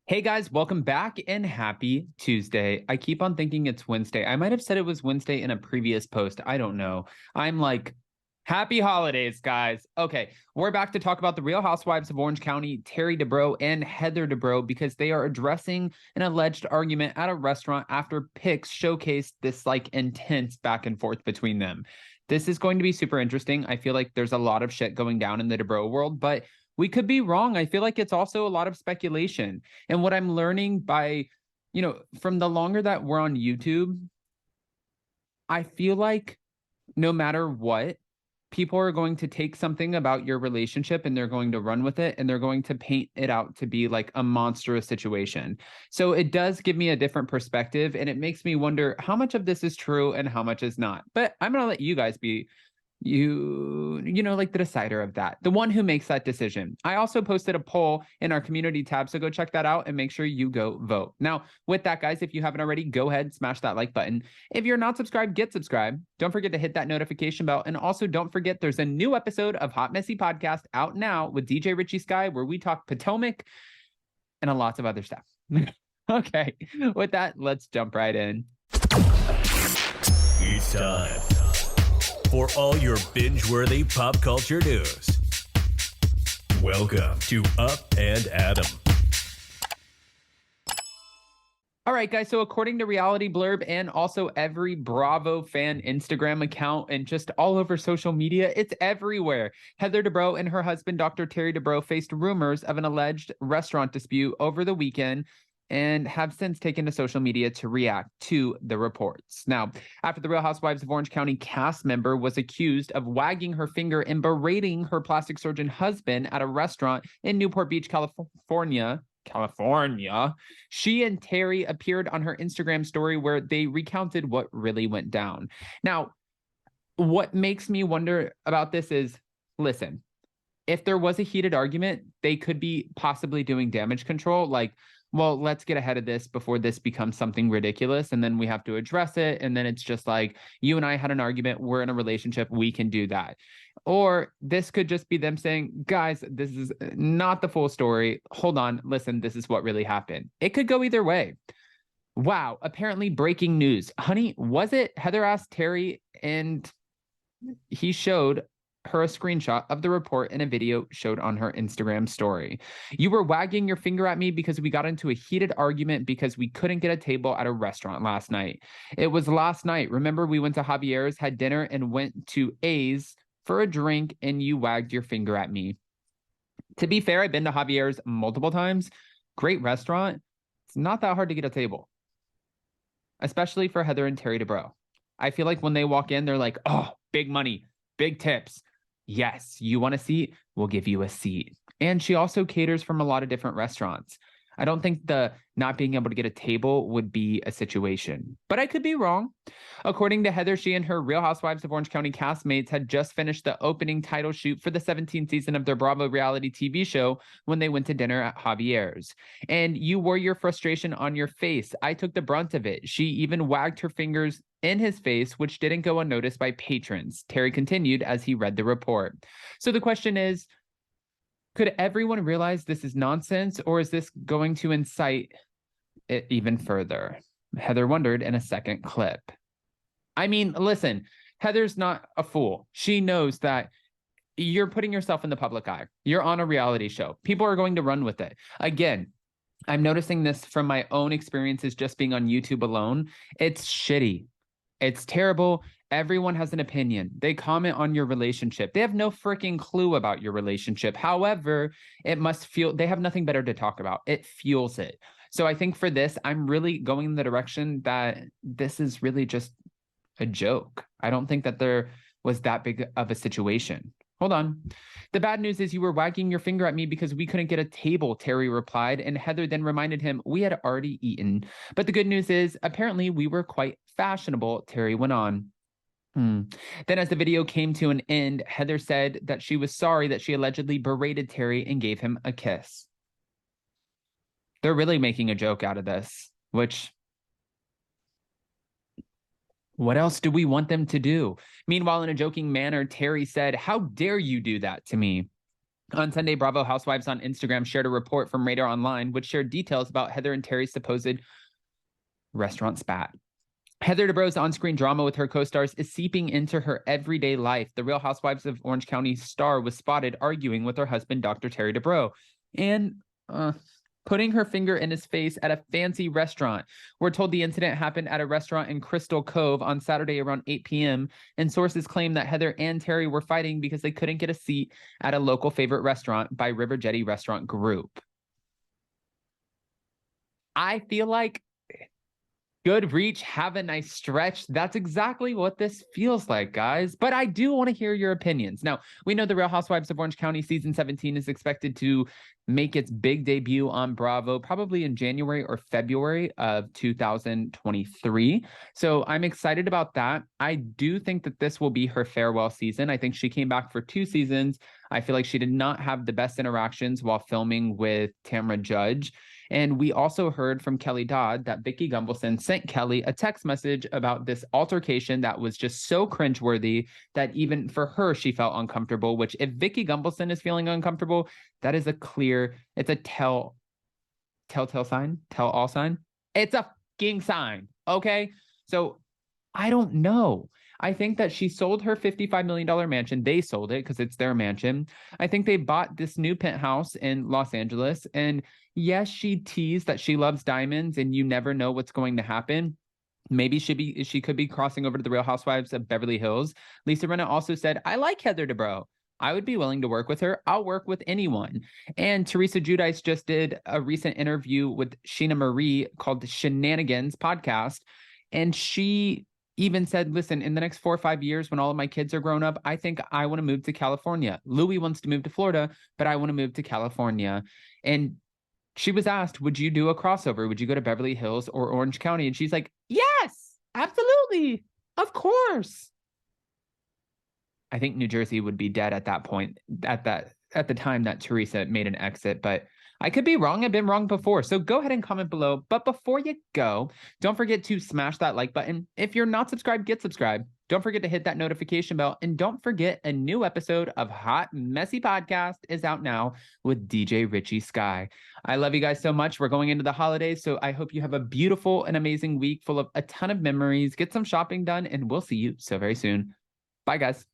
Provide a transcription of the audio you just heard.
Hey guys, welcome back and happy Tuesday. I keep on thinking it's Wednesday. I might have said it was Wednesday in a previous post. I don't know. I'm like, happy holidays, guys. Okay, we're back to talk about the Real Housewives of Orange County, Terry Dubrow and Heather Dubrow, because they are addressing an alleged argument at a restaurant after pics showcased this like intense back and forth between them. This is going to be super interesting. I feel like there's a lot of shit going down in the Dubrow world, but we could be wrong. I feel like it's also a lot of speculation. And what I'm learning from the longer that we're on YouTube, I feel like no matter what, people are going to take something about your relationship and they're going to run with it and they're going to paint it out to be like a monstrous situation. So it does give me a different perspective and it makes me wonder how much of this is true and how much is not. But I'm going to let you guys be like the decider of that, the one who makes that decision. I also posted a poll in our community tab, so go check that out and make sure you go vote. Now, with that, guys, if you haven't already, go ahead, smash that like button. If you're not subscribed, get subscribed. Don't forget to hit that notification bell. And also don't forget there's a new episode of Hot Messy Podcast out now with DJ Richie Sky, where we talk Potomac and a lots of other stuff. Okay, with that, let's jump right in. It's time for all your binge-worthy pop culture news. Welcome to Up and Adam. All right, guys. So according to Reality Blurb and also every Bravo fan Instagram account and just all over social media, it's everywhere. Heather Dubrow and her husband, Dr. Terry Dubrow, faced rumors of an alleged restaurant dispute over the weekend and have since taken to social media to react to the reports. Now, after the Real Housewives of Orange County cast member was accused of wagging her finger and berating her plastic surgeon husband at a restaurant in Newport Beach, California, she and Terry appeared on her Instagram story where they recounted what really went down. Now, what makes me wonder about this is, listen, if there was a heated argument, they could be possibly doing damage control, like, well, let's get ahead of this before this becomes something ridiculous. And then we have to address it. And then it's just like, you and I had an argument. We're in a relationship. We can do that. Or this could just be them saying, guys, this is not the full story. Hold on. Listen, this is what really happened. It could go either way. Wow. Apparently breaking news. Honey, was it? Heather asked Terry and he showed her a screenshot of the report in a video showed on her Instagram story. You were wagging your finger at me because we got into a heated argument because we couldn't get a table at a restaurant last night. It was last night. Remember, we went to Javier's, had dinner, and went to A's for a drink, and you wagged your finger at me. To be fair, I've been to Javier's multiple times. Great restaurant. It's not that hard to get a table, especially for Heather and Terry Dubrow. I feel like when they walk in, they're like, oh, big money, big tips. Yes, you want a seat? We'll give you a seat. And she also caters from a lot of different restaurants. I don't think the not being able to get a table would be a situation, but I could be wrong. According to Heather, she and her Real Housewives of Orange County castmates had just finished the opening title shoot for the 17th season of their Bravo reality TV show when they went to dinner at Javier's. And you wore your frustration on your face. I took the brunt of it. She even wagged her fingers in his face, which didn't go unnoticed by patrons. Terry continued as he read the report. So the question is, could everyone realize this is nonsense, or is this going to incite it even further? Heather wondered in a second clip. I mean, listen, Heather's not a fool. She knows that you're putting yourself in the public eye. You're on a reality show. People are going to run with it. Again, I'm noticing this from my own experiences just being on YouTube alone. It's shitty. It's terrible. Everyone has an opinion. They comment on your relationship. They have no freaking clue about your relationship. However, it must feel they have nothing better to talk about. It fuels it. So I think for this, I'm really going in the direction that this is really just a joke. I don't think that there was that big of a situation. Hold on. The bad news is you were wagging your finger at me because we couldn't get a table, Terry replied, and Heather then reminded him we had already eaten. But the good news is apparently we were quite fashionable, Terry went on. Then as the video came to an end, Heather said that she was sorry that she allegedly berated Terry and gave him a kiss. They're really making a joke out of this, which, what else do we want them to do? Meanwhile, in a joking manner, Terry said, how dare you do that to me? On Sunday, Bravo Housewives on Instagram shared a report from Radar Online, which shared details about Heather and Terry's supposed restaurant spat. Heather Dubrow's on-screen drama with her co-stars is seeping into her everyday life. The Real Housewives of Orange County star was spotted arguing with her husband, Dr. Terry Dubrow, and putting her finger in his face at a fancy restaurant. We're told the incident happened at a restaurant in Crystal Cove on Saturday around 8 p.m., and sources claim that Heather and Terry were fighting because they couldn't get a seat at a local favorite restaurant by River Jetty Restaurant Group. I feel like good reach, have a nice stretch. That's exactly what this feels like, guys. But I do want to hear your opinions. Now, we know the Real Housewives of Orange County season 17 is expected to make its big debut on Bravo, probably in January or February of 2023. So I'm excited about that. I do think that this will be her farewell season. I think she came back for 2 seasons. I feel like she did not have the best interactions while filming with Tamra Judge. And we also heard from Kelly Dodd that Vicki Gunvalson sent Kelly a text message about this altercation that was just so cringeworthy that even for her, she felt uncomfortable, which if Vicki Gunvalson is feeling uncomfortable, that is it's a telltale sign, tell all sign. It's a fucking sign, okay? So I don't know. I think that she sold her $55 million mansion. They sold it because it's their mansion. I think they bought this new penthouse in Los Angeles. And yes, she teased that she loves diamonds and you never know what's going to happen. Maybe she could be crossing over to the Real Housewives of Beverly Hills. Lisa Rinna also said, I like Heather Dubrow. I would be willing to work with her. I'll work with anyone. And Teresa Giudice just did a recent interview with Sheena Marie called the Shenanigans podcast. And she even said, listen, in the next 4 or 5 years, when all of my kids are grown up, I think I want to move to California. Louis wants to move to Florida, but I want to move to California. And she was asked, would you do a crossover? Would you go to Beverly Hills or Orange County? And she's like, yes, absolutely. Of course. I think New Jersey would be dead at that point, at the time that Teresa made an exit, but I could be wrong. I've been wrong before. So go ahead and comment below. But before you go, don't forget to smash that like button. If you're not subscribed, get subscribed. Don't forget to hit that notification bell. And don't forget, a new episode of Hot Messy Podcast is out now with DJ Richie Sky. I love you guys so much. We're going into the holidays, so I hope you have a beautiful and amazing week full of a ton of memories. Get some shopping done, and we'll see you so very soon. Bye, guys.